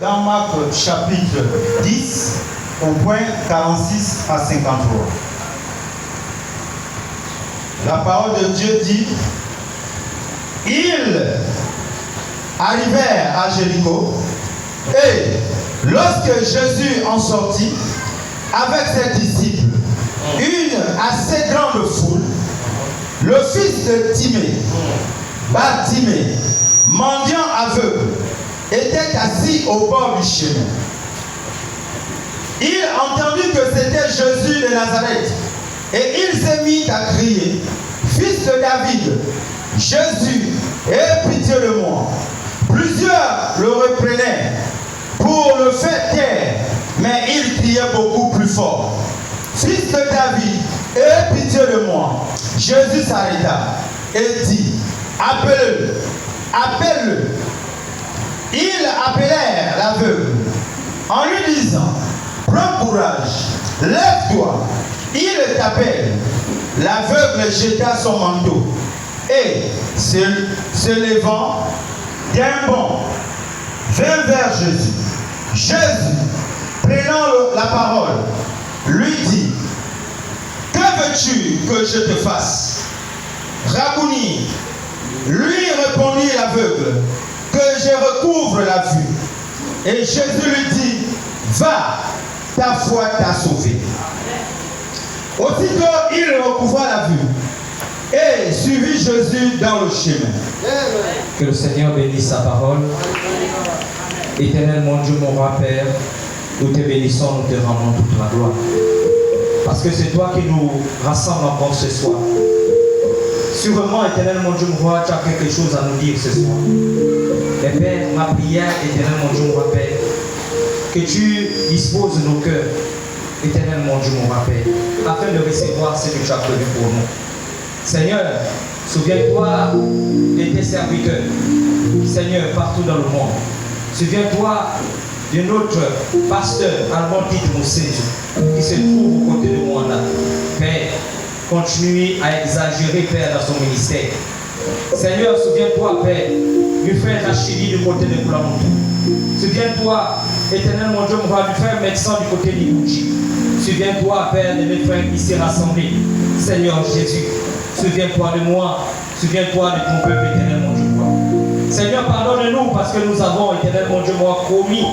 dans Marc chapitre 10, au point 46 à 53. La parole de Dieu dit, ils arrivèrent à Jéricho, et lorsque Jésus en sortit avec ses disciples, une assez grande foule, le fils de Timée, Bartimée, mendiant aveugle, était assis au bord du chemin. Il entendit que c'était Jésus de Nazareth, et il s'est mis à crier, Fils de David, Jésus, aie pitié de moi. Plusieurs le reprenaient pour le faire taire, mais il criait beaucoup plus fort. Fils de David, aie pitié de moi. Jésus s'arrêta et dit, appelle-le, appelle-le. Ils appelèrent l'aveugle en lui disant, prends courage, lève-toi, il t'appelle. L'aveugle jeta son manteau et, se levant d'un bond, vint vers Jésus. Jésus, prenant la parole, lui dit, que veux-tu que je te fasse? Rabouni, lui répondit l'aveugle, que je recouvre la vue. Et Jésus lui dit, va, ta foi t'a sauvé. Aussitôt, il recouvra la vue et suivit Jésus dans le chemin. Que le Seigneur bénisse sa parole. Éternel mon Dieu, mon roi Père, nous te bénissons, nous te rendons toute la gloire. Parce que c'est toi qui nous rassemble encore ce soir. Sûrement, éternel mon Dieu, mon roi, tu as quelque chose à nous dire ce soir. Et Père, ma prière, éternel mon Dieu, mon roi Père, que tu disposes nos cœurs, éternel mon Dieu, mon roi Père, afin de recevoir ce que tu as prévu pour nous. Seigneur, souviens-toi de tes serviteurs, Seigneur, partout dans le monde. Souviens-toi de notre pasteur Albert Moussé, qui se trouve aux côtés de moi là. Père, continue à exagérer, Père, dans son ministère. Seigneur, souviens-toi, Père, du frère Rachidi du côté de Koulamoutou. Souviens-toi, éternel mon Dieu, mon roi, du frère médecin du côté d'Ibouchi. Souviens-toi, Père, de mes frères qui s'est rassemblés. Seigneur Jésus, souviens-toi de moi, souviens-toi de ton peuple, éternel mon Dieu. Seigneur, pardonne-nous parce que nous avons, éternel mon Dieu, moi, commis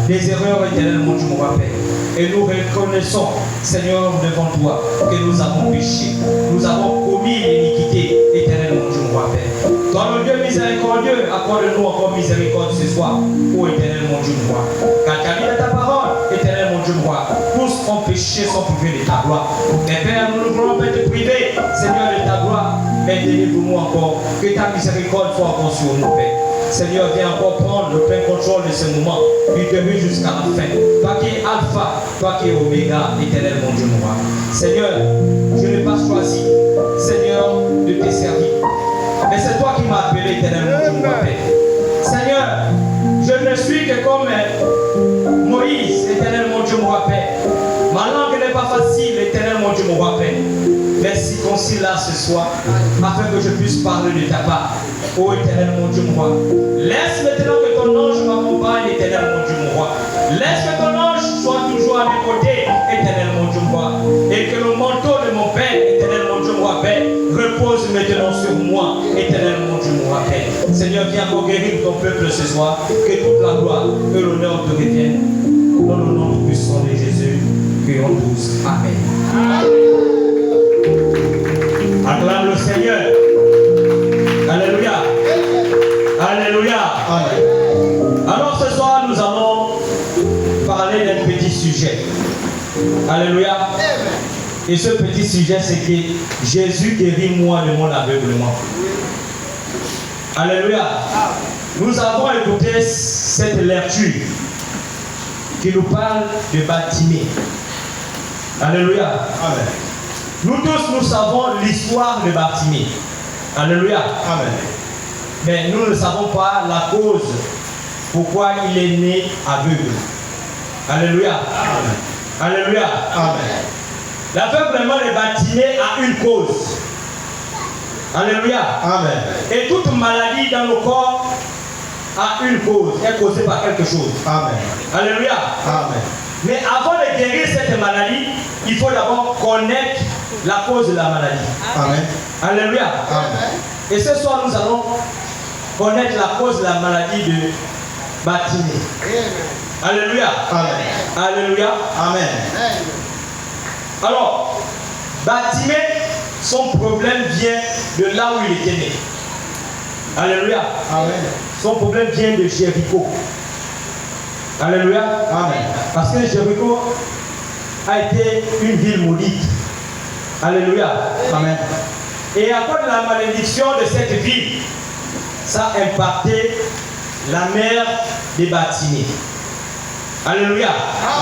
des erreurs, éternel mon Dieu, mon Père. Et nous reconnaissons, Seigneur, devant toi, que nous avons péché. Nous avons commis l'iniquité, éternel mon Dieu, mon Père. Toi, le Dieu miséricordieux, accorde-nous encore miséricorde ce soir, ô éternel mon Dieu, mon roi. Car tu as mis ta parole, éternel mon Dieu, mon roi. Tous ont péché, sont privés de ta gloire. Mais Père, nous ne voulons pas te priver, Seigneur, de ta gloire. Mais délivre-nous encore, que ta miséricorde soit encore sur nous, Père. Seigneur, viens encore prendre le plein contrôle de ce moment, du début jusqu'à la fin. Toi qui es Alpha, toi qui es Oméga, éternel mon Dieu, mon roi. Seigneur, je n'ai pas choisi, Seigneur, de te servir. Mais c'est toi qui m'as appelé, éternel mon Dieu, mon roi, Père. Seigneur, je ne suis que comme Moïse, éternel mon Dieu, mon roi, Père. Ma langue n'est pas facile, éternel mon Dieu, mon roi, Père. Mais circoncis là ce soir, afin que je puisse parler de ta part. Ô éternel mon Dieu, mon roi. Laisse maintenant que ton ange m'accompagne, éternel mon Dieu, mon roi. Laisse que ton ange soit toujours à mes côtés, éternel mon Dieu, mon roi. Et que le manteau de mon Père, éternel mon Dieu, mon roi, Père, repose maintenant sur moi, éternel mon Dieu, mon roi, Père. Seigneur, viens encore guérir ton peuple ce soir. Que toute la gloire et l'honneur te reviennent. Dans le nom puissant de Jésus, prions tous. Amen. Acclame le Seigneur. Alléluia. Alléluia. Amen. Alors ce soir, nous allons parler d'un petit sujet. Alléluia. Et ce petit sujet, c'est que Jésus guérit-moi de mon aveuglement. Alléluia. Nous avons écouté cette lecture qui nous parle de Bartimée. Alléluia. Amen. Nous tous, nous savons l'histoire de Bartimée. Alléluia. Amen. Mais nous ne savons pas la cause pourquoi il est né aveugle. Alléluia. Amen. Alléluia. Amen. L'aveuglement de Bartimée a une cause. Alléluia. Amen. Et toute maladie dans le corps a une cause, est causée par quelque chose. Amen. Alléluia. Amen. Mais avant de guérir cette maladie, il faut d'abord connaître la cause de la maladie. Amen. Alléluia. Amen. Et ce soir, nous allons connaître la cause de la maladie de Bartimée. Alléluia. Amen. Alléluia. Amen. Alors, Bartimée, son problème vient de là où il était né. Alléluia. Amen. Son problème vient de Jéricho. Alléluia. Amen. Parce que Jéricho a été une ville maudite. Alléluia. Amen. Et à cause de la malédiction de cette ville, ça a impacté la mère de Bartimée. Alléluia.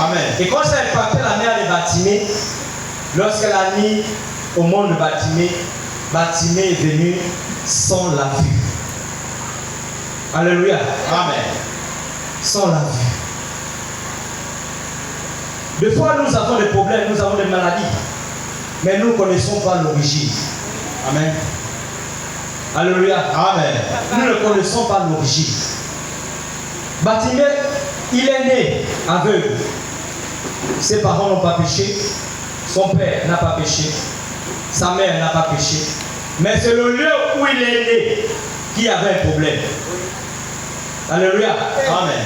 Amen. Et quand ça a impacté la mère de Bartimée, lorsqu'elle a mis au monde de Bartimée, Bartimée est venu sans la vue. Alléluia. Amen. Sans la vue. Des fois, nous avons des problèmes, nous avons des maladies, mais nous ne connaissons pas l'origine. Amen. Alléluia. Amen. Nous ne connaissons pas l'origine. Bartimée, il est né aveugle. Ses parents n'ont pas péché. Son père n'a pas péché. Sa mère n'a pas péché. Mais c'est le lieu où il est né qui avait un problème. Alléluia. Amen.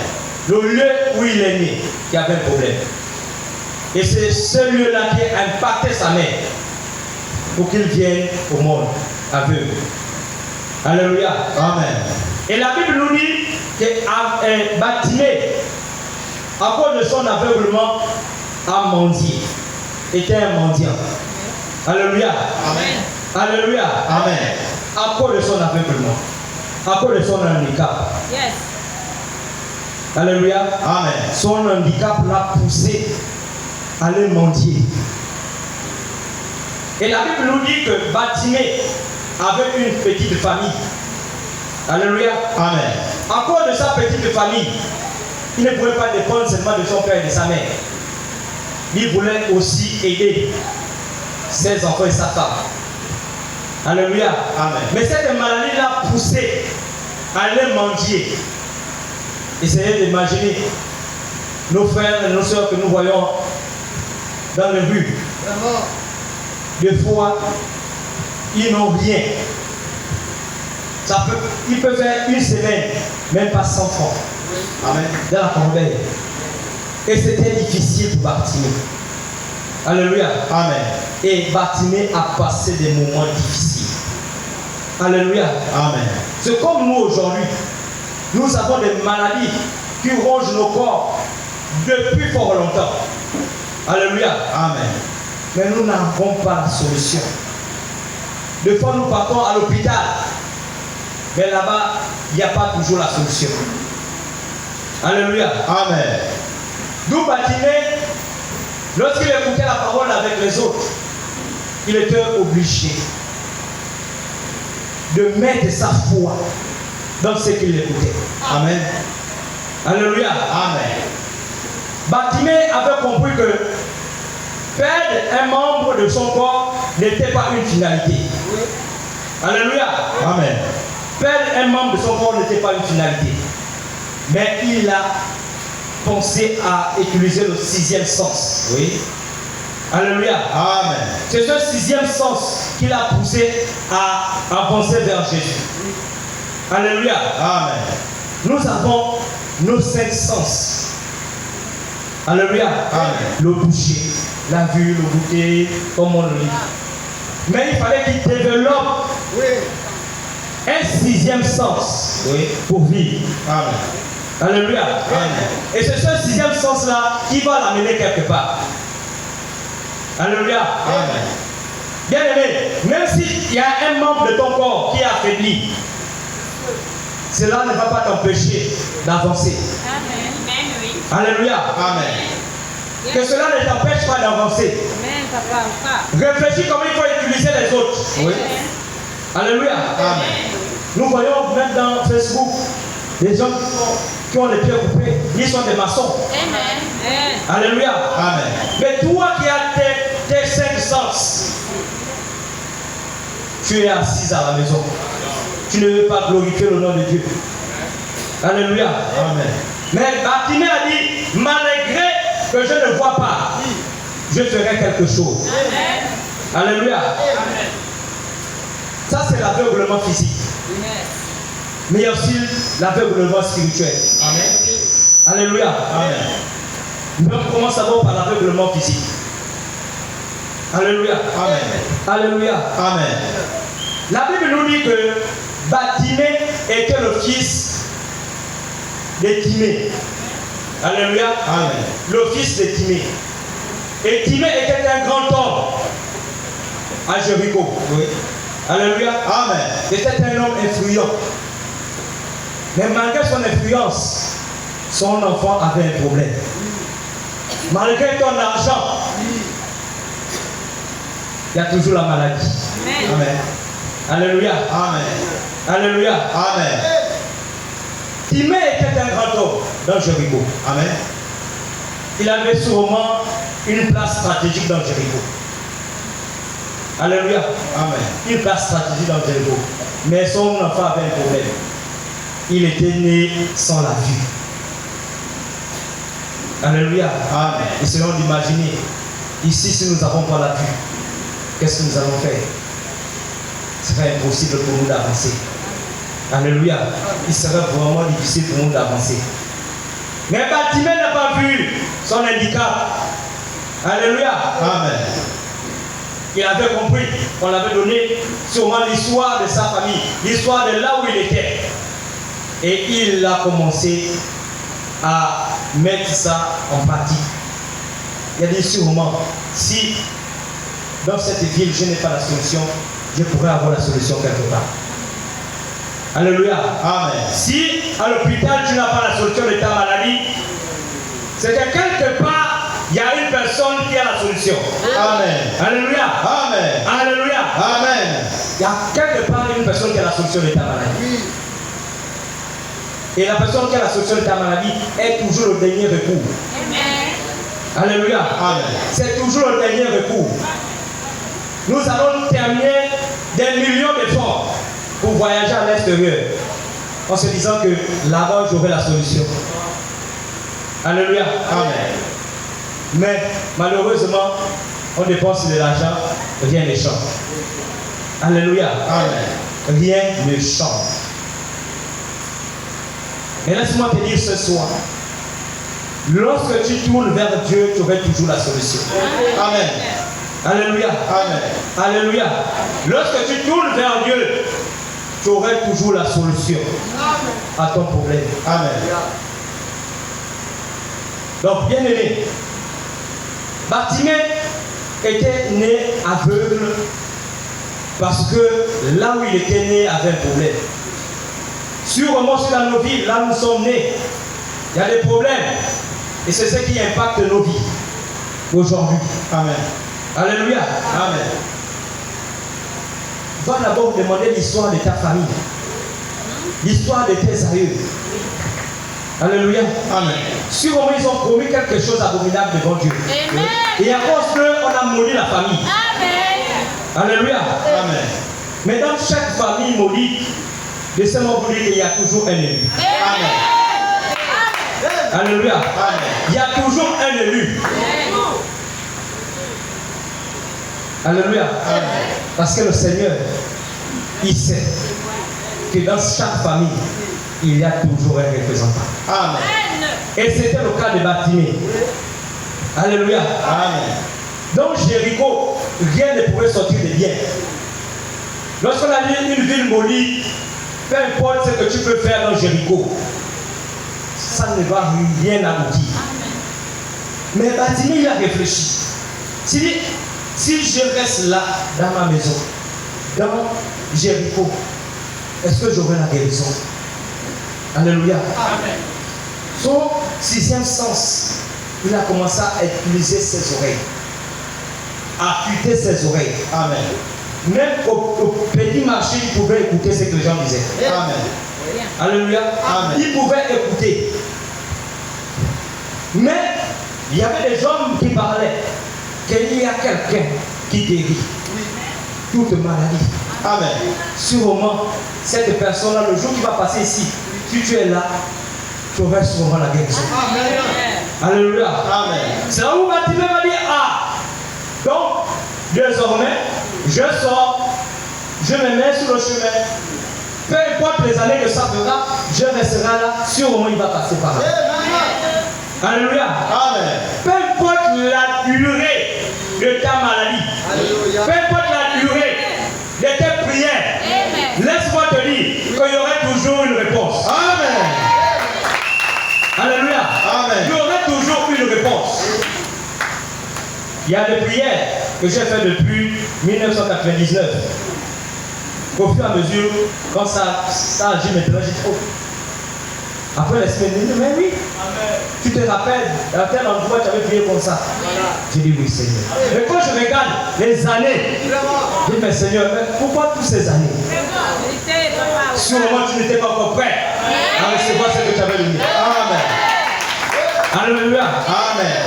Le lieu où il est né qui avait un problème. Et c'est ce lieu-là qui a impacté sa mère pour qu'il vienne au monde aveugle. Alléluia. Amen. Et la Bible nous dit que Bartimée, à cause de son aveuglement, a mendié. Était un mendiant. Alléluia. Amen. Alléluia. Amen. À cause de son aveuglement. À cause de son handicap. Yes. Alléluia. Amen. Son handicap l'a poussé à aller mendier. Et la Bible nous dit que Bartimée avait une petite famille. Alléluia. Amen. À cause de sa petite famille, il ne pouvait pas dépendre seulement de son père et de sa mère. Il voulait aussi aider ses enfants et sa femme. Alléluia. Amen. Mais cette maladie l'a poussé à aller mendier. Essayez d'imaginer nos frères et nos soeurs que nous voyons dans les rues. Des fois, ils n'ont rien. Ils peuvent faire une semaine, même pas 100 francs. Amen. Dans la corbeille. Et c'était difficile pour Bartimée. Alléluia. Amen. Et Bartimée a passé des moments difficiles. Alléluia. Amen. C'est comme nous aujourd'hui. Nous avons des maladies qui rongent nos corps depuis fort longtemps. Alléluia. Amen. Mais nous n'avons pas la solution. Des fois, nous partons à l'hôpital. Mais là-bas, il n'y a pas toujours la solution. Alléluia. Amen. D'où Bartimée, lorsqu'il écoutait la parole avec les autres, il était obligé de mettre sa foi dans ce qu'il écoutait. Amen. Alléluia. Amen. Bartimée avait compris que perdre un membre de son corps n'était pas une finalité. Alléluia. Amen. Perdre un membre de son corps n'était pas une finalité. Mais il a pensé à utiliser le sixième sens. Oui. Alléluia. Amen. C'est ce sixième sens qui l'a poussé à avancer vers Jésus. Alléluia. Amen. Nous avons nos 5 sens. Alléluia. Amen. Le boucher, la vue, le goûter, comme on le dit. Mais il fallait qu'il développe un sixième sens Oui. pour vivre. Amen. Alléluia. Amen. Et c'est ce sixième sens-là qui va l'amener quelque part. Alléluia. Amen. Bien aimé, même s'il y a un membre de ton corps qui est affaibli, cela ne va pas t'empêcher d'avancer. Amen. Amen, oui. Alléluia. Amen. Que cela ne t'empêche pas d'avancer. Amen, papa. Réfléchis comment il faut utiliser les autres. Oui. Alléluia. Amen. Nous voyons même dans Facebook des gens qui ont les pieds coupés, ils sont des maçons. Amen. Alléluia. Amen. Mais toi qui as tes 5 sens, tu es assis à la maison. Tu ne veux pas glorifier le nom de Dieu. Alléluia. Amen. Mais Bartimée a dit, malgré que je ne vois pas, je ferai quelque chose. Amen. Alléluia. Amen. Ça, c'est l'aveuglement physique. Mais il y a aussi l'aveuglement spirituel. Amen. Alléluia. Amen. Mais on commence d'abord par l'aveuglement physique. Alléluia. Amen. Alléluia. Amen. La Bible nous dit que Bartimée était le fils de Timée. Alléluia. Amen. Le fils de Timée. Et Timée était un grand homme à Jéricho. Oui. Alléluia. Amen. C'était un homme influent. Mais malgré son influence, son enfant avait un problème. Malgré ton argent, il y a toujours la maladie. Amen. Alléluia. Amen. Alléluia. Amen. Timée était un grand homme dans Jéricho. Amen. Il avait sûrement une place stratégique dans Jéricho. Alléluia. Amen. Une place stratégique dans Jéricho. Mais son enfant avait un problème. Il était né sans la vue. Alléluia. Amen. Et c'est l'on d'imaginer. Ici, si nous n'avons pas la vue, qu'est-ce que nous allons faire? Ce serait impossible pour nous d'avancer. Alléluia. Il serait vraiment difficile pour nous d'avancer. Mais Bartimée n'a pas vu son handicap. Alléluia. Amen. Il avait compris qu'on avait donné sûrement l'histoire de sa famille, l'histoire de là où il était. Et il a commencé à mettre ça en pratique. Il a dit sûrement, si dans cette ville je n'ai pas la solution, je pourrais avoir la solution quelque part. Alléluia. Amen. Si à l'hôpital tu n'as pas la solution de ta maladie, c'est que quelque part il y a une personne qui a la solution. Amen. Alléluia. Amen. Alléluia. Amen. Il y a quelque part une personne qui a la solution de ta maladie. Et la personne qui a la solution de ta maladie est toujours le dernier recours. Amen. Alléluia. Amen. C'est toujours le dernier recours. Nous allons terminer des millions d'efforts pour voyager à l'extérieur en se disant que là-bas j'aurai la solution. Alléluia. Amen. Mais malheureusement, on dépense de l'argent, rien ne change. Alléluia. Amen. Rien ne change. Et laisse-moi te dire ce soir, lorsque tu tournes vers Dieu, tu auras toujours la solution. Amen. Alléluia. Amen. Alléluia. Lorsque tu tournes vers Dieu, tu auras toujours la solution à ton problème. Amen. Donc, bien aimé, Bartimée était né aveugle parce que là où il était né avait un problème. Sûrement, c'est dans nos vies, là où nous sommes nés, il y a des problèmes. Et c'est ce qui impacte nos vies aujourd'hui. Amen. Alléluia. Amen. Va d'abord demander l'histoire de ta famille, l'histoire de tes aïeux. Alléluia. Amen. Sûrement, ils ont commis quelque chose d'abominable devant Dieu. Amen. Et à cause d'eux, on a maudit la famille. Amen. Alléluia. Amen. Mais dans chaque famille maudite, laissez-moi vous dire qu'il y a toujours un élu. Amen. Alléluia. Amen. Il y a toujours un élu. Alléluia. Amen. Parce que le Seigneur, il sait que dans chaque famille, il y a toujours un représentant. Amen. Et c'était le cas de Bartimée. Alléluia. Amen. Dans Jéricho, rien ne pouvait sortir de bien. Lorsqu'on a dit une ville maudite, peu importe ce que tu peux faire dans Jéricho, ça ne va rien aboutir. Mais Bartimée, il a réfléchi. Il dit, si je reste là, dans ma maison, dans Jéricho, est-ce que j'aurai la guérison? Alléluia. Amen. Son sixième sens, il a commencé à utiliser ses oreilles, à affûter ses oreilles. Amen. Même au petit marché, il pouvait écouter ce que les gens disaient. Amen. Alléluia. Amen. Il pouvait écouter. Mais il y avait des hommes qui parlaient qu'il y a quelqu'un qui guérit toute maladie. Amen. Sûrement, cette personne-là, le jour qui va passer ici, si tu es là, tu auras souvent la guérison. Alléluia. Amen. C'est là où Bartimée va dire, ah, donc, désormais, je sors, je me mets sur le chemin. Peu importe les années que ça fera, je resterai là, sûrement il va passer par là. Alléluia. Amen. Peu importe la durée de ta maladie, peu importe la durée de tes prières, laisse-moi te dire qu'il y aurait toujours une réponse. Amen. Alléluia. Amen. Il y aurait toujours une réponse. Il y a des prières que j'ai faites depuis 1999. Au fur et à mesure, quand ça agit maintenant, j'ai trop. Après la semaine, mais oui. Amen. Tu te rappelles, à tel endroit, tu avais prié comme ça. Voilà. J'ai dit oui, Seigneur. Mais quand je regarde les années, je dis, mais Seigneur, mais pourquoi toutes ces années? Sûrement, tu n'étais pas encore prêt à recevoir ce que tu avais donné. Amen. Alléluia. Amen.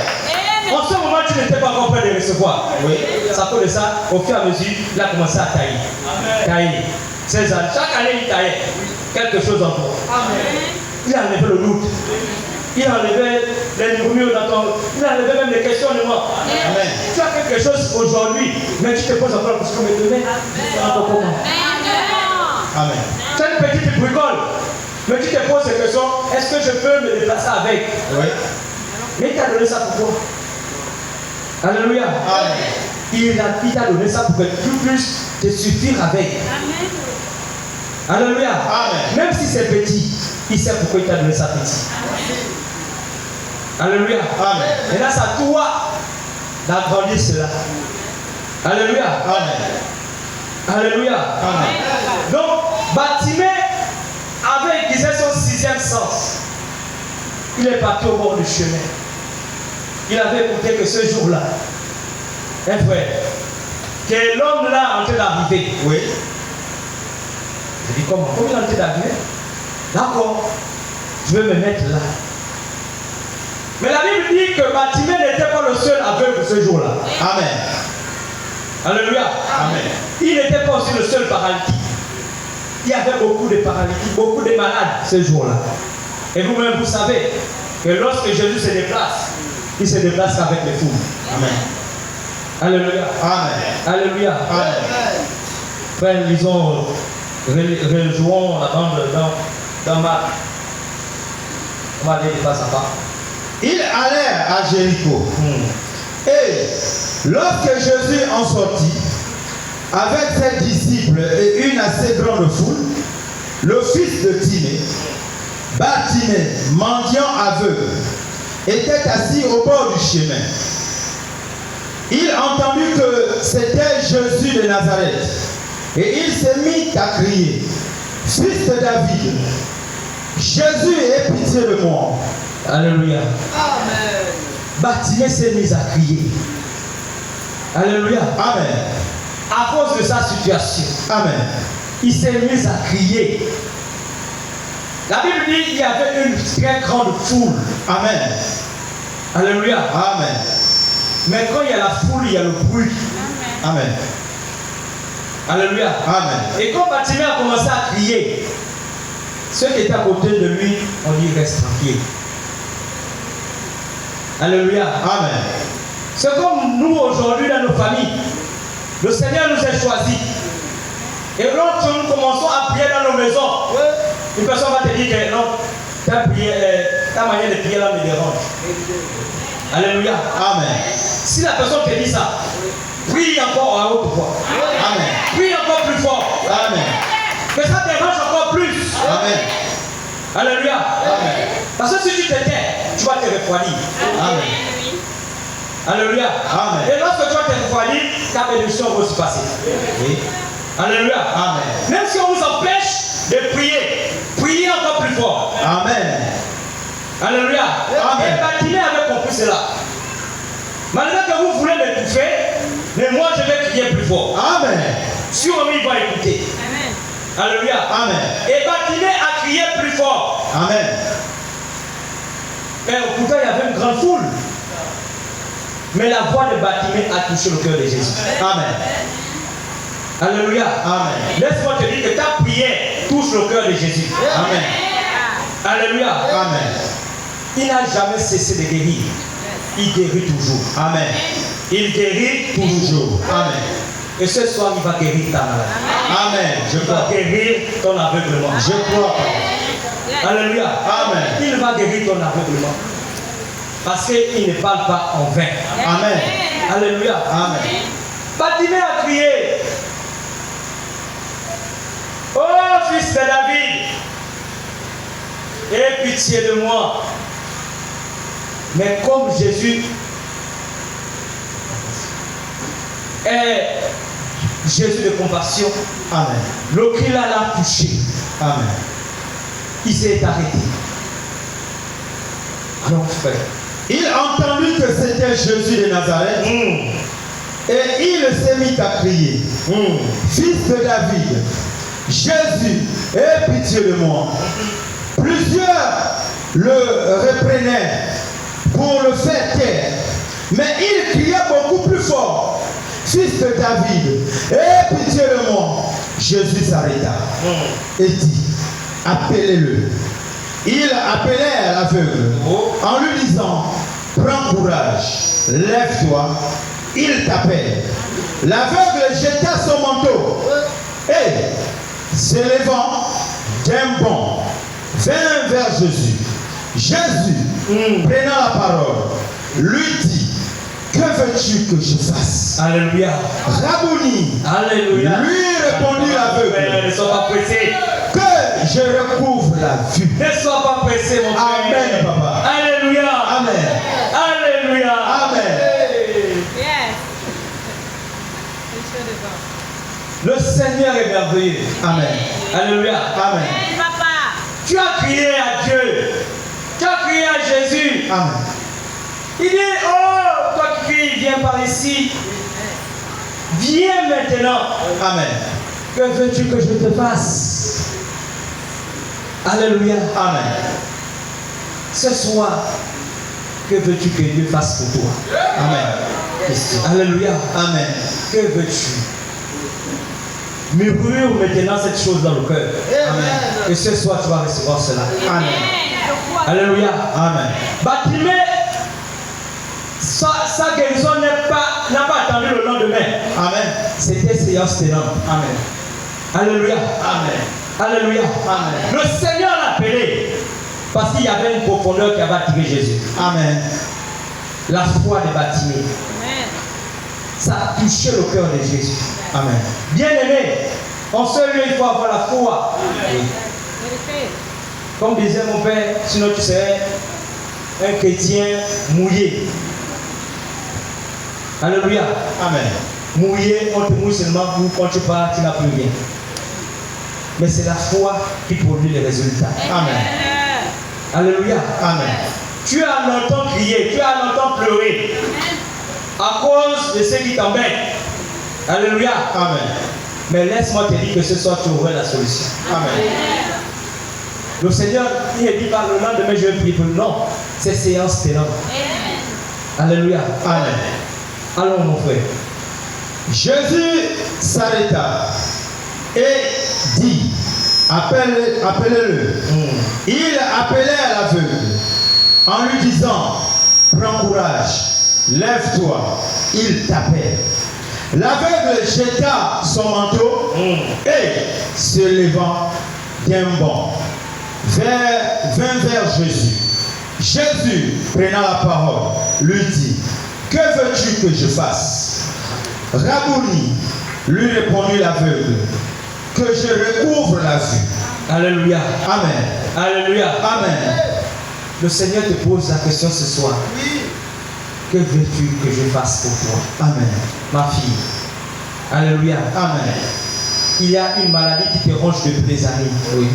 En ce moment, tu n'étais pas encore prêt de recevoir. Oui. C'est à cause de ça, au fur et à mesure, il a commencé à tailler. Tailler. 16 ans. Chaque année, il taillait quelque chose en toi. Il a enlevé le doute. Il a enlevé les murmures dans ton. Il a enlevé même les questionnements. Amen. Tu as quelque chose aujourd'hui, mais tu te poses encore la question, mais demain, tu vas encore comment? Amen. Tu as une petite bricole, mais tu te poses cette question, est-ce que je peux me déplacer avec? Oui. Mais il t'a donné ça pour toi. Alléluia. Amen. Il t'a donné ça pour que tu puisses te suffire avec. Alléluia. Amen. Même si c'est petit, il sait pourquoi il t'a donné ça petit. Alléluia. Amen. Et là, c'est à toi d'agrandir cela. Alléluia. Amen. Alléluia. Amen. Donc, Bartimée avait aiguisé son sixième sens. Il est parti au bord du chemin. Il avait écouté que ce jour-là, un frère, que l'homme là en train d'arriver. Oui. Je dis comment? Comment il est en train d'arriver? D'accord, je vais me mettre là. Mais la Bible dit que Bartimée n'était pas le seul aveugle ce jour-là. Amen. Alléluia. Amen. Il n'était pas aussi le seul paralytique. Il y avait beaucoup de paralytiques, beaucoup de malades ce jour-là. Et vous-même, vous savez que lorsque Jésus se déplace, il se déplace avec les foules. Amen. Alléluia. Amen. Alléluia. Amen. Frère, lisons, rejouons la bande dans Marc. On va aller de face à pas. Ils allèrent à Jéricho. Et lorsque Jésus en sortit, avec ses disciples et une assez grande foule, le fils de Timée, Bartimée, mendiant aveugle, était assis au bord du chemin. Il entendit que c'était Jésus de Nazareth. Et il s'est mis à crier, « Fils de David, Jésus, aie pitié de moi. » Alléluia. Amen. Bartimée s'est mis à crier. Alléluia. Amen. À cause de sa situation, Amen. il s'est mis à crier. La Bible dit qu'il y avait une très grande foule. Amen. Alléluia. Amen. Mais quand il y a la foule, il y a le bruit. Amen. Alléluia. Amen. Et quand Bartimée a commencé à crier, ceux qui étaient à côté de lui ont dit reste tranquille. Alléluia. Amen. C'est comme nous aujourd'hui dans nos familles. Le Seigneur nous a choisis. Et lorsque nous commençons à prier dans nos maisons, une personne va te dire que non, ta manière de prier là me dérange. Alléluia. Amen. Si la personne te dit ça, prie encore à haute voix. Amen. Prie encore plus fort. Amen. Que ça te dérange encore plus. Amen. Alléluia. Amen. Parce que si tu te tais, tu vas te refroidir. Amen. Alléluia. Amen. Et lorsque tu vas te refroidir, ta bénédiction va se passer. Oui. Alléluia. Amen. Même si on vous empêche de prier, priez encore plus fort. Amen. Alléluia. Amen. Et Bartimée avait compris cela. Malgré que vous voulez m'étouffer, mais moi je vais crier plus fort. Amen. Sûrement il va écouter. Amen. Alléluia. Amen. Et Bartimée a crié plus fort. Amen. Et pourtant il y avait une grande foule. Mais la voix de Bartimée a touché le cœur de Jésus. Amen. Alléluia. Amen. Laisse-moi te dire que ta prière touche le cœur de Jésus. Amen. Alléluia. Amen. Il n'a jamais cessé de guérir. Il guérit toujours. Amen. Il guérit Toujours. Amen. Et ce soir, il va guérir ta maladie. Amen. Je Il va crois. guérir ton aveuglement. Je crois. Alléluia. Amen. Il va guérir ton aveuglement. Parce qu'il ne parle pas en vain. Amen. Alléluia. Amen. Bartimée a crié. Oh, fils de David, aie pitié de moi. Mais comme Jésus est Jésus de compassion, Amen. le cri là l'a touché. Amen. Il s'est arrêté. Alors frère, Il a entendu que c'était Jésus de Nazareth et il s'est mis à crier. Fils de David, Jésus, aie pitié de moi. Plusieurs le reprenaient pour le faire taire, mais il criait beaucoup plus fort. Fils de David, aie pitié de moi. Jésus s'arrêta et dit, appelez-le. Il appelait l'aveugle en lui disant, prends courage, lève-toi, il t'appelle. L'aveugle jeta son manteau et, s'élevant d'un bond, vint vers Jésus. Jésus, prenant la parole, lui dit, que veux-tu que je fasse? Alléluia. Rabouni, Alléluia. lui répondit l'aveugle, Ne sois pas pressé. que je recouvre la vue. Ne sois pas pressé, mon frère. Amen, papa. Alléluia. Amen. Alléluia. Amen. le Seigneur est merveilleux. Amen. Alléluia. Amen. Tu as crié à Dieu. Tu as crié à Jésus. Amen. Il dit, oh, toi qui cries, viens par ici. Viens maintenant. Amen. Que veux-tu que je te fasse? Alléluia. Amen. Ce soir, que veux-tu que Dieu fasse pour toi? Amen. Alléluia. Amen. Que veux-tu? Murmure maintenant cette chose dans le cœur. Amen. Et ce soir, tu vas recevoir cela. Amen. Alléluia. Amen. Bartimée, sa guérison n'a pas attendu le lendemain. Amen. C'était séance tenante. Amen. Alléluia. Amen. Alléluia. Amen. Le Seigneur l'a appelé parce qu'il y avait une profondeur qui avait attiré Jésus. Amen. La foi de Bartimée. Ça a touché le cœur de Jésus. Amen. Bien aimé, en ce lieu, il faut avoir la foi. Comme disait mon père, sinon tu serais un chrétien mouillé. Alléluia. Amen. Mouillé, on te mouille seulement pour quand tu pars, tu n'as plus rien. Mais c'est la foi qui produit les résultats. Amen. Alléluia. Amen. Tu as longtemps crié, tu as longtemps pleuré à cause de ceux qui t'embêtent. Alléluia. Amen. Mais laisse-moi te dire que ce soir tu auras la solution. Amen. Le Seigneur, il ne dit pas le lendemain je vais prier pour lui. Non, c'est séance tenante. Alléluia. Amen. Allons mon frère. Jésus s'arrêta et dit, appelez-le. Il appelait l'aveugle en lui disant, prends courage, lève-toi, il t'appelle. L'aveugle jeta son manteau et, se levant d'un bond, vint vers Jésus. Jésus, prenant la parole, lui dit, que veux-tu que je fasse? Rabouni, lui répondit l'aveugle, que je recouvre la vue. Alléluia. Amen. Alléluia. Amen. Le Seigneur te pose la question ce soir. Que veux-tu que je fasse pour toi? Amen. Ma fille. Alléluia. Amen. Il y a une maladie qui te ronge depuis des années. Oui.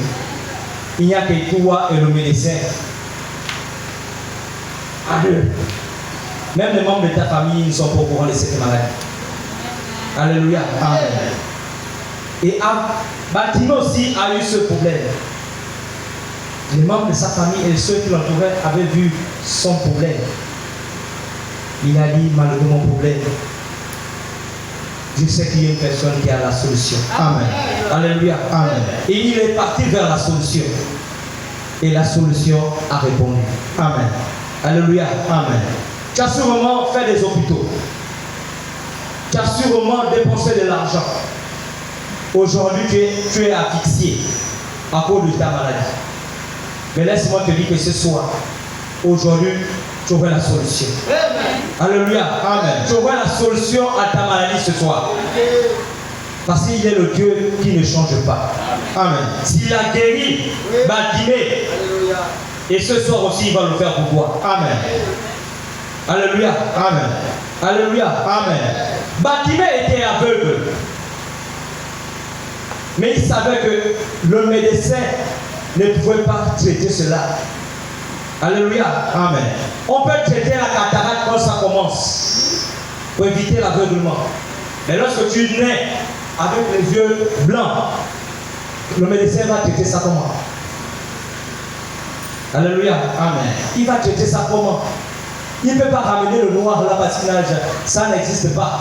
Il n'y a que toi et le médecin. Même les membres de ta famille ne sont pas au courant de cette maladie. Alléluia. Amen. Et Bartimée aussi a eu ce problème. Les membres de sa famille et ceux qui l'entouraient avaient vu son problème. Il a dit, malgré mon problème, je sais qu'il y a une personne qui a la solution. Amen. Alléluia. Amen. Et il est parti vers la solution. Et la solution a répondu. Amen. Alléluia. Amen. Tu as sûrement fait des hôpitaux. Tu as sûrement dépensé de l'argent. Aujourd'hui, tu es asphyxié à cause de ta maladie. Mais laisse-moi te dire que ce soir, aujourd'hui, tu auras la solution. Alléluia. Amen. Tu auras la solution à ta maladie ce soir. Parce qu'il est le Dieu qui ne change pas. Amen. S'il a guéri Bartimée, et ce soir aussi, il va le faire pour toi. Amen. Alléluia. Amen. Alléluia. Amen. Bartimée était aveugle. Mais il savait que le médecin ne pouvait pas traiter cela. Alléluia. Amen. On peut traiter la cataracte quand ça commence, pour éviter l'aveuglement. Mais lorsque tu nais avec les yeux blancs, le médecin va traiter ça comment? Alléluia. Amen. Il va traiter ça comment? Il ne peut pas ramener le noir là parce que ça n'existe pas.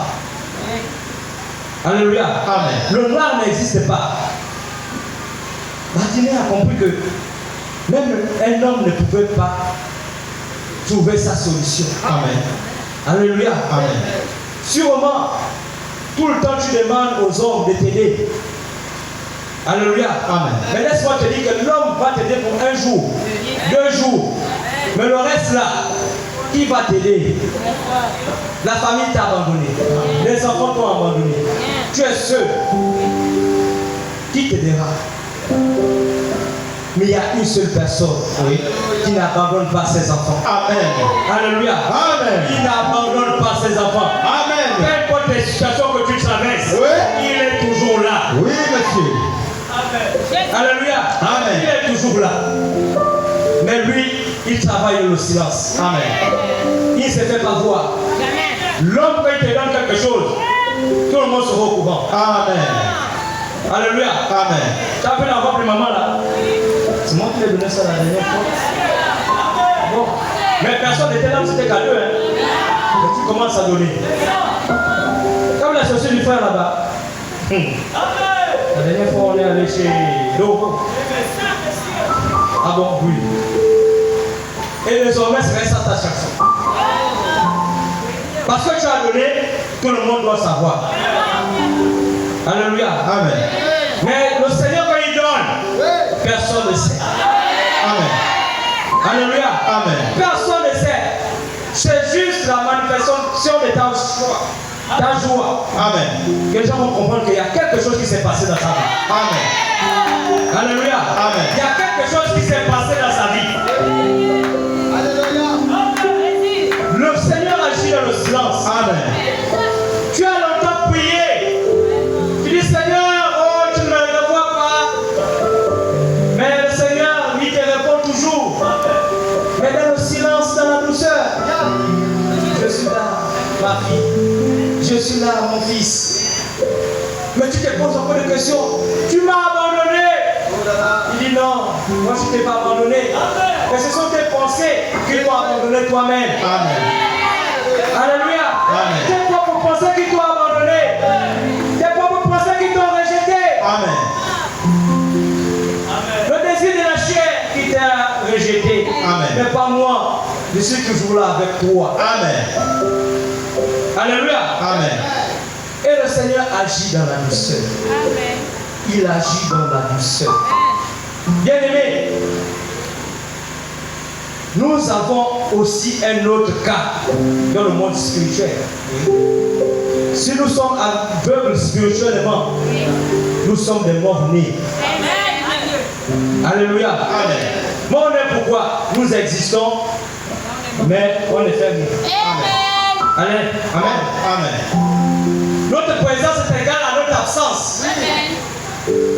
Alléluia. Amen. Le noir n'existe pas. Bartimée a compris que même un homme ne pouvait pas trouver sa solution. Amen. Alléluia. Amen. Sûrement, tout le temps tu demandes aux hommes de t'aider. Alléluia. Amen. Mais laisse-moi te dire que l'homme va t'aider pour un jour, 2 jours. Mais le reste là, qui va t'aider? La famille t'a abandonné. Les enfants t'ont abandonné. Tu es seul. Qui t'aidera? Mais il y a une seule personne qui n'abandonne pas ses enfants. Amen. Alléluia. Amen. Il n'abandonne pas ses enfants. Amen. Peu importe les situations que tu traverses, Oui. il est toujours là. Oui, monsieur. Alléluia. Amen. Il est toujours là. Mais lui, il travaille dans le silence. Amen. Il ne se fait pas voir. L'homme, quand il te donne quelque chose, tout le monde sera au courant. Amen. Alléluia. Amen. Tu as fait la voix pour maman là. C'est moi qui lui ai donné ça la dernière fois. Bon. Mais personne n'était là, c'était cadeau. Hein. Mais tu commences à donner. Comme la société du frère là-bas. La dernière fois, on est allé chez Dogo. Ah bon, oui. Et désormais, c'est reste à ta chanson. Parce que tu as donné, tout le monde doit savoir. Alléluia. Amen. Mais le Seigneur, quand il donne, personne ne sait. Amen. Alléluia. Amen. Personne ne sait. C'est juste la manifestation de ta joie. Amen. Que les gens vont comprendre qu'il y a quelque chose qui s'est passé dans sa vie. Amen. Alléluia. Amen. Il y a quelque chose qui s'est passé dans sa vie. Le Seigneur agit dans le silence. Amen. Tu as longtemps prié. Tu dis Seigneur, oh tu ne me revois pas. Mais le Seigneur, il te répond toujours. Mais dans le silence, dans la douceur. Je suis là, ma fille. Je suis là, mon fils. Mais tu te poses encore des questions. Tu m'as abandonné. Il dit non, moi je ne t'ai pas abandonné. Mais ce sont tes pensées qui t'ont abandonné toi-même. Amen. Alléluia. Amen. Tes propres pensées qui t'ont abandonné. Tes propres pensées qui t'ont rejeté. Amen. Le désir de la chair qui t'a rejeté. Amen. Mais pas moi. Je suis toujours là avec toi. Amen. Alléluia. Amen. Et le Seigneur agit dans la douceur. Amen. Il agit dans la douceur. Bien-aimés, nous avons aussi un autre cas dans le monde spirituel. Si nous sommes aveugles spirituellement, nous sommes des morts-nés. Alléluia. Amen. Mort-nés pourquoi? Nous existons, mais on ne fait rien. Amen. Amen. Amen. Notre présence est égale à notre absence.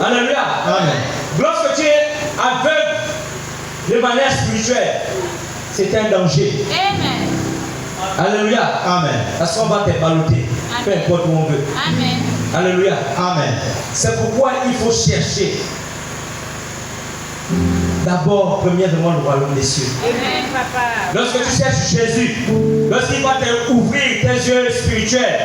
Alléluia. Amen. Lorsque tu es aveugle de manière spirituelle, c'est un danger. Alléluia. Amen. Parce qu'on va te balloter, peu importe où on veut. Alléluia. Amen. C'est pourquoi il faut chercher. D'abord, premièrement, le royaume des cieux. Lorsque tu cherches Jésus, lorsqu'il va te ouvrir tes yeux spirituels,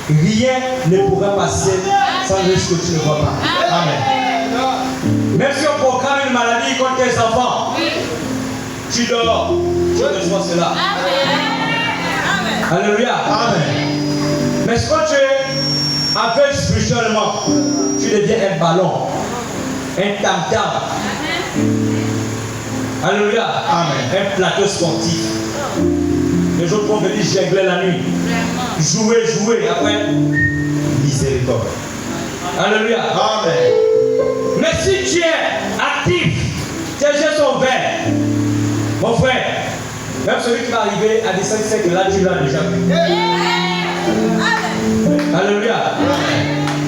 rien ne pourra passer sans ce que tu ne vois pas. Amen. Même si on programme une maladie contre tes enfants, tu dors, tu reçois cela. Alléluia. Amen. Mais quand tu es aveugle spirituellement, tu deviens un ballon, un tam-tam. Alléluia. Amen. Un plateau sportif. Les autres vont venir jongler la nuit. Jouer, après. Miséricorde. Alléluia. Amen. Mais si tu es actif, tes yeux sont verts, mon frère, même celui qui va arriver à 17 siècles, là tu l'as déjà vu. Alléluia.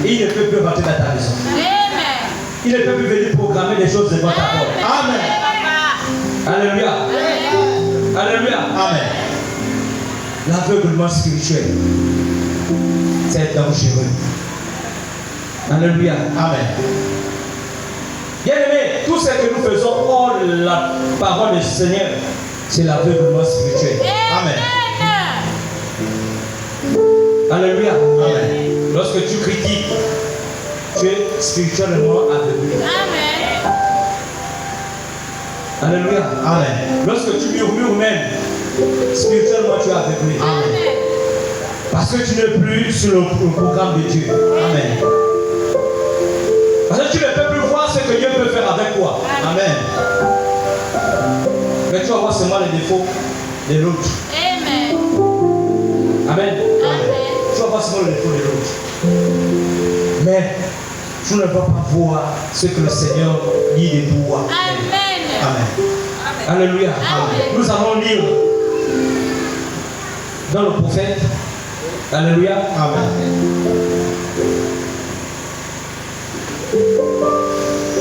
Et il ne peut plus rentrer dans ta maison. Il ne peut plus venir programmer des choses devant ta porte. Amen. Alléluia. Alléluia. Amen. L'aveuglement spirituel, c'est dangereux. Alléluia. Amen. Bien aimé, tout ce que nous faisons hors la parole du Seigneur, c'est l'aveuglement spirituel. Amen. Alléluia. Amen. Lorsque tu critiques, tu es spirituellement aveuglé. Alléluia. Amen. Lorsque tu murmures même, spirituellement tu es aveuglé. Amen. Parce que tu n'es plus sur le programme de Dieu. Amen. Parce que tu ne peux plus voir ce que Dieu peut faire avec toi. Amen. Mais tu vas voir seulement les défauts de l'autre. Amen. Tu vas voir seulement les défauts de l'autre. Mais tu ne vas pas voir ce que le Seigneur dit de toi. Amen. Alléluia. Amen. Nous allons lire dans le prophète. Alléluia. Amen.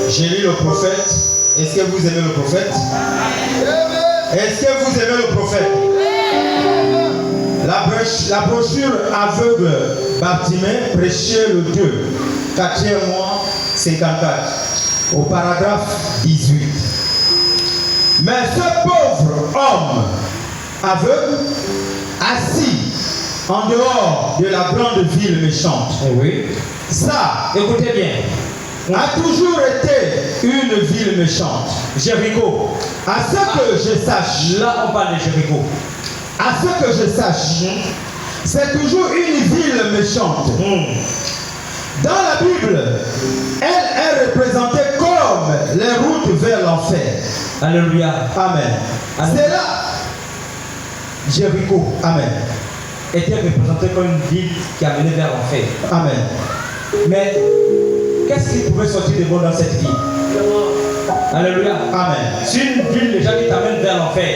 J'ai lu le prophète. Est-ce que vous aimez le prophète? Est-ce que vous aimez le prophète? La brochure aveugle Bartimée prêchait le 2, 4e mois 54, au paragraphe 18. Mais ce pauvre homme aveugle, assis en dehors de la grande ville méchante, Oui. ça, Écoutez bien. a toujours été une ville méchante. Jéricho. À ce que je sache, Là, on parle de Jéricho. à ce que je sache, c'est toujours une ville méchante. Dans la Bible, elle est représentée comme les routes vers l'enfer. Alléluia. Amen. Amen. C'est là. Jéricho Amen. était représenté comme une ville qui a mené vers l'enfer. Amen. Mais qu'est-ce qui pouvait sortir de bon dans cette ville? Alléluia. Amen. C'est une ville déjà qui t'amène vers l'enfer.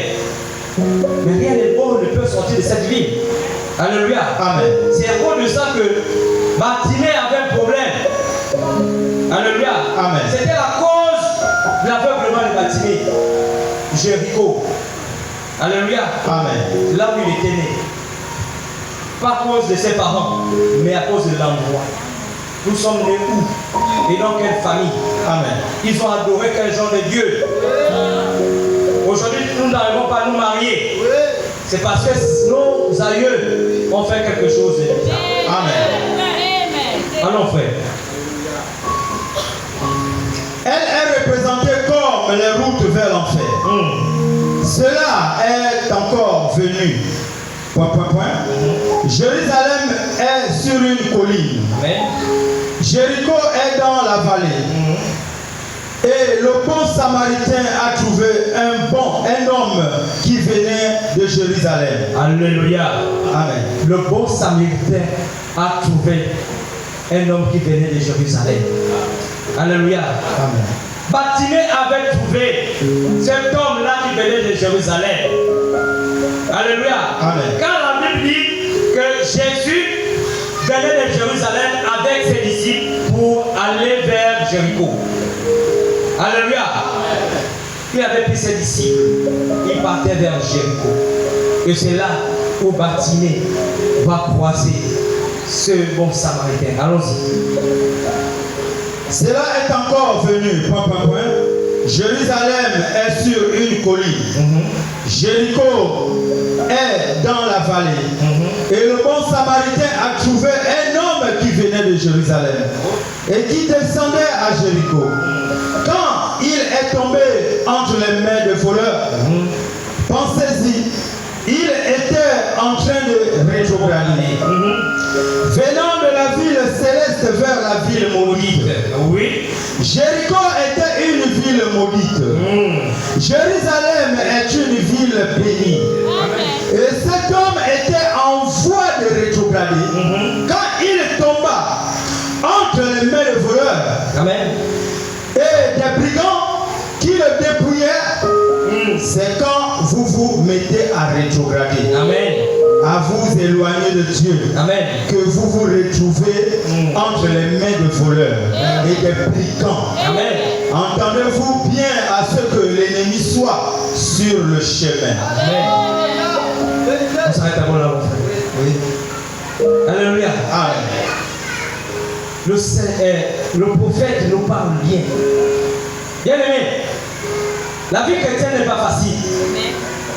Mais rien de bon ne peut sortir de cette ville. Alléluia. Amen. C'est à cause de ça que Bartimée avait un problème. Alléluia. Amen. C'était la cause de l'aveuglement de Bartimée. Jéricho. Alléluia. Amen. Là où il était né. Pas à cause de ses parents, mais à cause de l'endroit. Nous sommes nés où? Et dans quelle famille? Amen. Ils ont adoré quel genre de Dieu? Aujourd'hui, nous n'arrivons pas à nous marier. C'est parce que nos aïeux ont fait quelque chose de bizarre. Amen. Allons, frère. Elle est représentée comme les routes vers l'enfer. Cela est encore venu. Jérusalem est sur une colline. Amen. Jéricho est dans la vallée. Et le bon samaritain a trouvé un homme qui venait de Jérusalem. Alléluia. Amen. Le bon samaritain a trouvé un homme qui venait de Jérusalem. Alléluia. Amen. Bartimée avait trouvé cet homme-là qui venait de Jérusalem. Alléluia. Amen. Quand la Bible dit que Jésus venait de Jérusalem avec ses disciples pour aller vers Jéricho. Alléluia. Il avait pris ses disciples. Il partait vers Jéricho. Et c'est là où Bartimée va croiser ce bon samaritain. Allons-y. Cela est encore venu. Jérusalem est sur une colline. Jéricho est dans la vallée. Et le bon samaritain a trouvé un homme homme qui venait de Jérusalem et qui descendait à Jéricho. Quand il est tombé entre les mains de voleurs, pensez-y, il était en train de rétrograder. Venant de la ville céleste vers la ville maudite. Oui. Jéricho était une ville maudite. Jérusalem est une ville bénie. Et cet homme était en voie de rétrograder. Quand il tomba entre les mains de voleurs et des brigands qui le dépouillaient, c'est quand vous vous mettez à rétrograder. Amen. À vous éloigner de Dieu. Amen. Que vous vous retrouvez entre les mains de voleurs et des brigands. Amen. Entendez-vous bien à ce que l'ennemi soit sur le chemin. Amen. On s'arrête à bon là, mon frère. Oui. Alléluia. Amen. Le prophète nous parle bien. Bien aimé, la vie chrétienne n'est pas facile.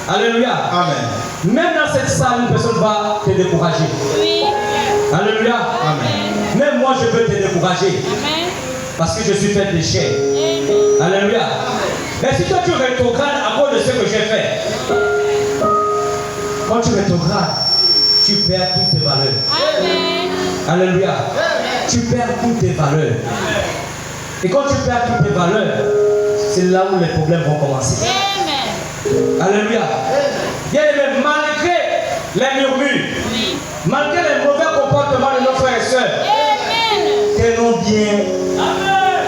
Alléluia. Amen. Même dans cette salle, une personne va te décourager. Oui. Alléluia. Amen. Même moi, je peux te décourager. Amen. Parce que je suis fait de chair. Alléluia. Mais si toi tu rétrogrades à cause de ce que j'ai fait, quand tu rétrogrades, tu perds toutes tes valeurs. Amen. Alléluia. Tu perds toutes tes valeurs. Et quand tu perds toutes tes valeurs, c'est là où les problèmes vont commencer. Amen. Alléluia. Bien aimé, malgré les murmures, malgré les mauvais comportements de nos frères et sœurs, tenons bien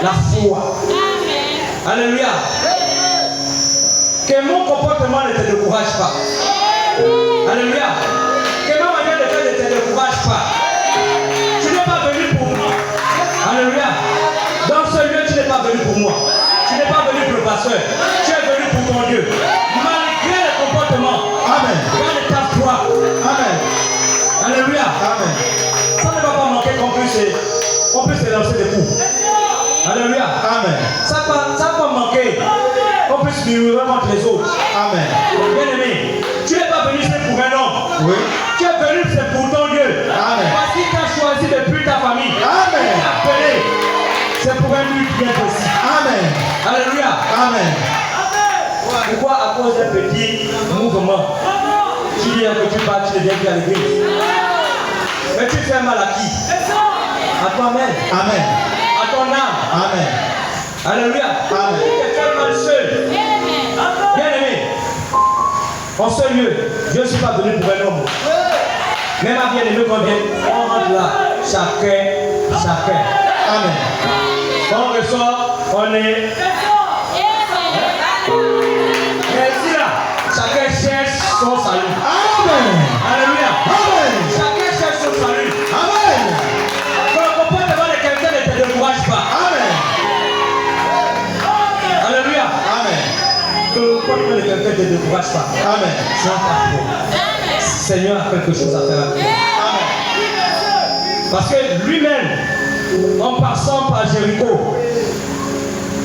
la foi. Amen. Alléluia. Que mon comportement ne te décourage pas. Alléluia. Que ma manière de faire ne te décourage pas. Tu n'es pas venu pour moi. Alléluia. Dans ce lieu, tu n'es pas venu pour moi. Tu n'es pas venu pour le pasteur. Tu es venu pour ton Dieu. Malgré le comportement. Amen. Garde ta foi. Amen. Alléluia. Amen. Ça ne va pas manquer qu'on puisse se lancer des coups. Alléluia. Amen. Ça va pas manquer qu'on puisse murmurer contre les autres. Amen. Bien aimé, tu n'es pas venu c'est pour un homme. Oui. Tu es venu c'est pour ton Dieu. Amen. Parce qu'il t'a choisi depuis ta famille. Amen. Il t'a appelé. C'est pour un but bien précis. Amen. Alléluia. Amen. Pourquoi à cause d'un petit mouvement, tu dis que tu pars, tu ne viens plus à l'église. Mais tu fais mal à qui? À toi-même. Amen. À ton âme. Amen. Alléluia. Amen. Tu te fais mal seul. Bien aimé. En ce lieu, je ne suis pas venu pour un homme. Même à bien aimé qu'on vienne, on rentre là. Chacun. Amen. Quand on ressort, on est. Merci là. Chacun cherche son salut. Amen. Alléluia. Amen. Chacun cherche son salut. Amen. Que le comportement de quelqu'un ne te décourage pas. Amen. Alléluia. Amen. Que le comportement de quelqu'un ne te décourage pas. Amen. C'est un parcours. Seigneur a quelque chose à faire avec toi. Amen. Parce que lui-même, en passant par Jéricho,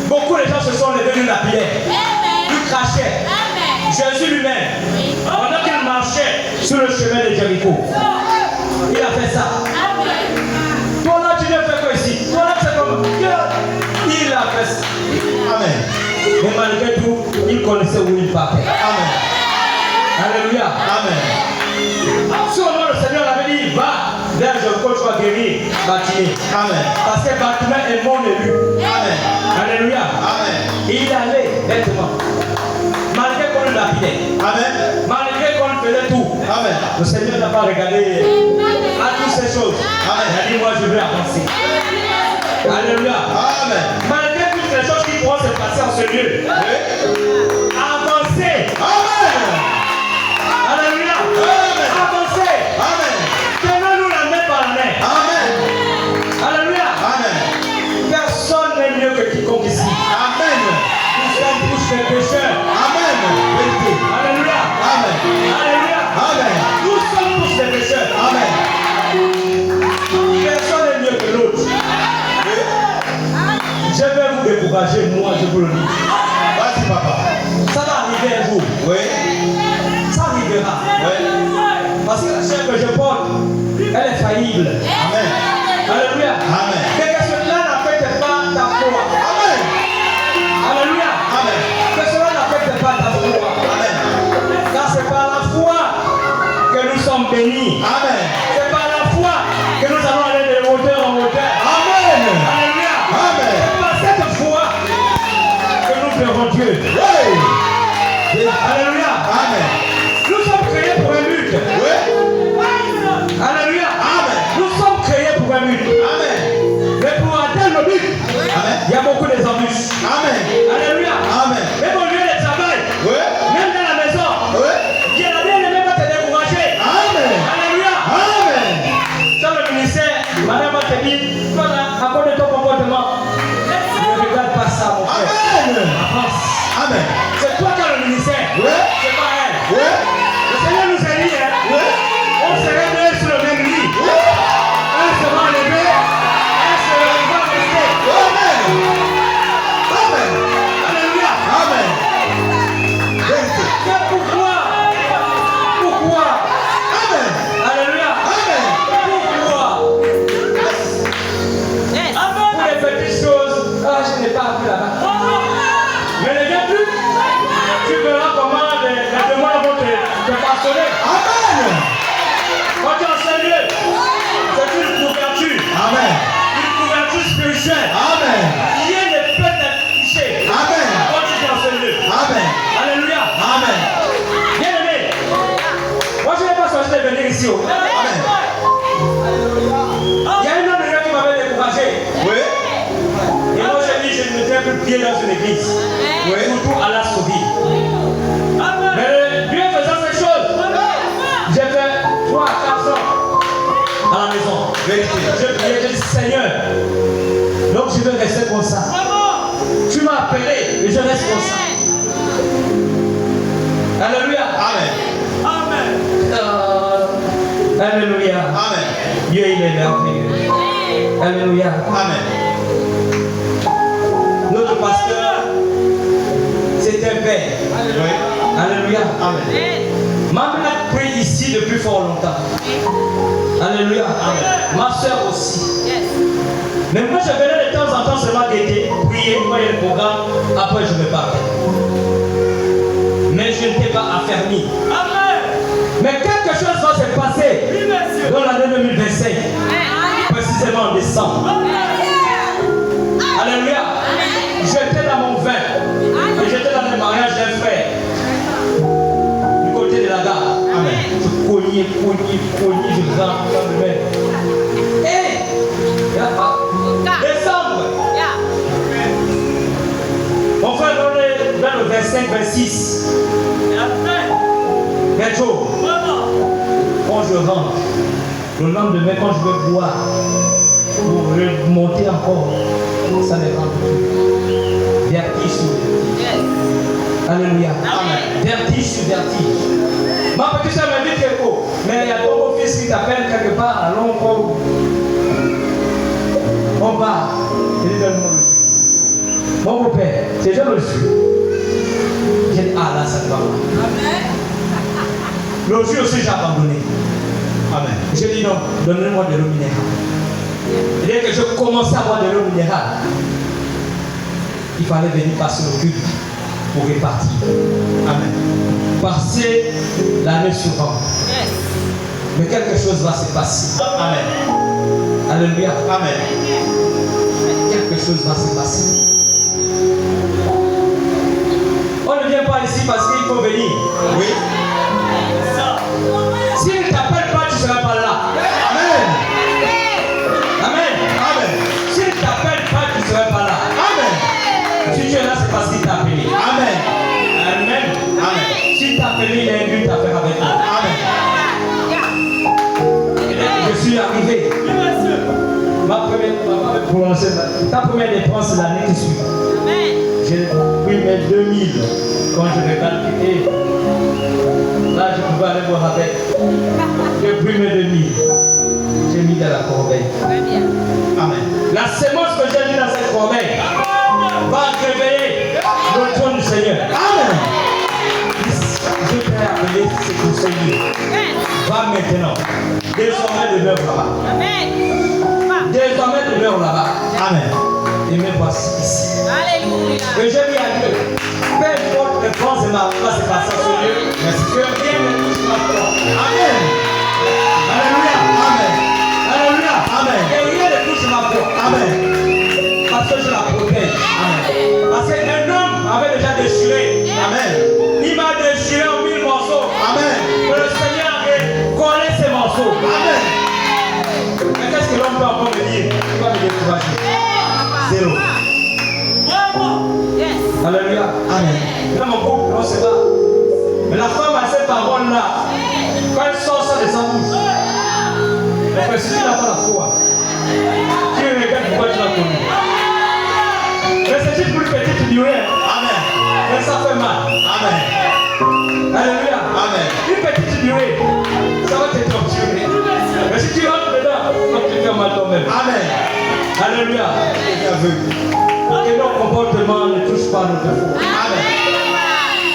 beaucoup de gens se sont levés lui lapidaient. Lui crachaient. Jésus lui-même, pendant qu'il marchait sur le chemin de Jéricho, il a fait ça. Toi là, tu ne fais quoi ici? Toi là, c'est comme il a fait ça. Amen. Mais malgré tout, il connaissait où il partait. Amen. Alléluia. Amen. Si au nom le Seigneur avait dit, va vers Jéricho, tu vas guérir Bartimée. Amen. Parce que Bartimée est mon élu. Amen. Alléluia. Amen. Et il allait bêtement. Malgré qu'on le lapidait. Amen. Malgré qu'on faisait tout. Amen. Le Seigneur n'a pas regardé à toutes ces choses. Amen. Il a dit, moi je vais avancer. Alléluia. Amen. Malgré toutes les choses qui pourront se passer en ce lieu. Oui. Avancez. Amen. Alléluia. Amen. Avancez. Amen. Tenons-nous la main par la main. Amen. Alléluia. Amen. Personne n'est mieux que quiconque ici. Amen. Nous sommes tous des pécheurs. Amen. Vérité. Alléluia. Amen. Alléluia. Amen. Nous sommes tous des pécheurs. Amen. Personne n'est mieux que l'autre. Je vais vous décourager, moi je vous le dis. Vas-y, papa. Ça va arriver un jour. Oui. Ça arrivera. Oui. Parce que la chair que je porte, elle est faillible. Amen. Alléluia. Amen. Mais que cela n'affecte pas ta foi. Amen. Alléluia. Amen. Que cela n'affecte pas ta foi. Amen. Car c'est par la foi que nous sommes bénis. Amen. C'est par la foi que nous allons aller de hauteur en hauteur. Amen. Alléluia. Amen. C'est par cette foi que nous verrons Dieu. Oui. Alléluia. Amen. Nous sommes créés pour un but. Oui. Alléluia. Amen. Nous sommes créés pour un but. Amen. Mais pour atteindre le but, Amen. il y a beaucoup des embûches. Amen. Alléluia. Amen. Même au lieu de travail, Oui. même dans la maison, Oui. Dieu n'a bien aimé va te décourager. Amen. Alléluia. Amen. Dans le ministère, madame va te dire, voilà, à cause de ton comportement, ne regarde pas ça, mon frère. Amen. Avance. Amen. C'est toi qui as le ministère. Oui. C'est pas elle. Oui. Le Seigneur nous a dit, hein, Oui. on serait deux sur le même lit. Un sera enlevé, un sera resté. Amen. Amen. Alléluia. Amen. Vérité. Mais pourquoi? Pourquoi? Amen. Alléluia. Amen. Pourquoi? Pour les petites choses, ah, je n'ai pas appris là-bas. Mais ne viens plus. Tu verras comment les demoiselles vont te passionner. Amen. Quand tu es en Seigneur, c'est une couverture. Amen. Une couverture spirituelle. Amen. Rien ne peut te toucher. Amen. Quand tu es en Seigneur. Amen. Alléluia. Amen. Bien aimé. Moi, je n'ai pas choisi de venir ici. Oh. Amen. Il y a une autre qui m'avait découragé. Oui. Et moi, j'ai dit, je ne mettrai plus pied dans une église. Oui. Surtout à la Sauvie. Mais Dieu faisant ces choses, j'ai fait 3 à 4 ans à la maison. Vérité. Je priais, j'ai dit, Seigneur, donc je vais rester comme ça. Tu m'as appelé et je reste comme ça. Alléluia. Amen. Alléluia. Amen. Dieu, il est merveilleux. Alléluia. Amen. Notre pasteur, c'est un père. Oui. Alléluia. Amen. Ma mère prie ici depuis fort longtemps. Alléluia. Amen. Ma soeur aussi. Mais moi, je venais de temps en temps seulement guetter, prier, voyer le programme, après je me partais. Mais je n'étais pas affermi. Mais quelque chose va se passer dans l'année 2025, précisément en décembre. Alléluia. J'étais dans mon vin et j'étais dans le mariage d'un frère du côté de la gare. Amen. Je cognais, je rentre dans le vin. Et décembre, mon frère on est dans le 25, 26. 20 jours. Quand je rentre, le lendemain, quand je veux boire, pour remonter encore, ça ne rentre plus. Vertige sur vertige. Alléluia. Amen. Vertige sur vertige. Ma petite soeur m'a dit que mais il y a ton fils qui t'appelle quelque part, allons encore. On va. Je lui donne mon jus. Mon beau-père, c'est déjà le jus. J'ai dit, ah là, ça ne va pas. Le jus aussi, j'ai abandonné. Amen. J'ai dit non, donnez-moi de l'eau minérale. Et dès que je commençais à boire de l'eau minérale, il fallait venir passer au culte pour répartir. Amen. Passer l'année suivante. Mais quelque chose va se passer. Amen. Alléluia. Amen. Quelque chose va se passer. On ne vient pas ici parce qu'il faut venir. Oui. S'il ne t'appelle pas, tu ne seras pas là. Amen. Amen. Amen. S'il ne t'appelle pas, tu ne seras pas là. Amen. Si tu es là, c'est parce qu'il t'a appelé. Amen. Amen. Amen. S'il t'a appelé, il a un but à faire avec toi. Amen. Et dès que je suis arrivé, ta première dépense l'année qui suit. J'ai pris mes 2000 quand je vais calculer. Là, je pouvais aller voir avec. J'ai pris mes 2000. J'ai mis dans la corbeille. Amen. La sémence que j'ai mis dans cette corbeille va réveiller le trône du Seigneur. Amen. Je t'ai appelé, c'est pour Seigneur. Va maintenant. Désormais de l'œuvre là-bas. Désormais, demeure là-bas. Amen. Et me voici ici. Alléluia. Et je dis à Dieu, peu importe les grands et ma face et passage sur Dieu, que rien ne touche ma foi. Amen. Alléluia. Amen. Alléluia. Amen. Et rien ne touche ma foi. Amen. Parce que je la protège. Amen. Parce qu'un homme avait déjà déchiré. Amen. Il m'a déchiré en 1000 morceaux. Amen. Mais le Seigneur a collé ces morceaux. Amen. Mais qu'est-ce que l'homme peut encore me dire? Il va me décourager. Zéro. Yes. Alléluia. Amen. Là, mon couple, on se bat. Mais la femme a cette parole-là. Quand elle sort ça de sa bouche. Mais si tu n'as pas la foi, tu regardes pourquoi tu l'as connu. Mais c'est une plus petite durée. Amen. Mais ça fait mal. Amen. Alléluia. Amen. Une petite durée, ça va te torturer. Mais si tu rentres dedans, tu te fais mal toi-même. Amen. Alléluia. Que nos comportements ne touchent pas nos défauts. Amen.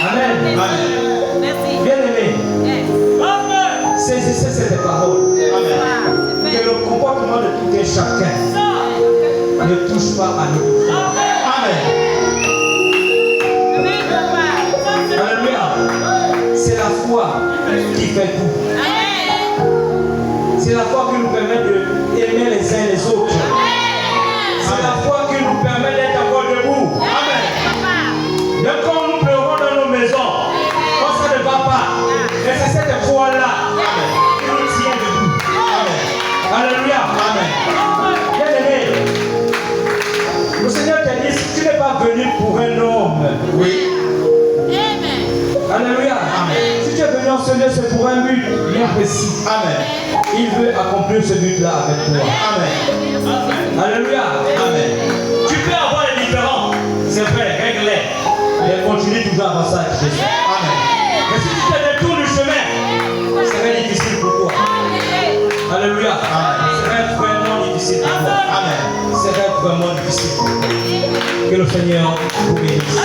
Amen. Merci. Bien-aimé, Yes. saisissez cette parole. Amen. Que le comportement de tout et chacun ne touche pas à nos défauts. Amen. Alléluia. C'est la foi qui fait tout. C'est la foi qui nous permet d'aimer les uns les autres. C'est la foi qui nous permet d'être encore debout. Amen. Même quand nous pleurons dans nos maisons, quand ça ne va pas, et c'est cette foi-là qui nous tient debout. Amen. Alléluia. Amen. Bien-aimé, le Seigneur t'a dit, si tu n'es pas venu pour un homme, Oui. alléluia. Amen. Si tu es venu en ce lieu, c'est pour un but bien précis. Amen. Il veut accomplir ce but-là avec toi. Amen. Alléluia. Amen. Tu peux avoir les différents, c'est vrai, règle-les. Mais continue toujours à avancer avec Jésus. Amen. Mais si tu te détournes du chemin, ce serait difficile pour toi. Alléluia. Amen. Ce serait vraiment difficile pour toi. Amen. Ce serait vraiment difficile. Que le Seigneur vous bénisse.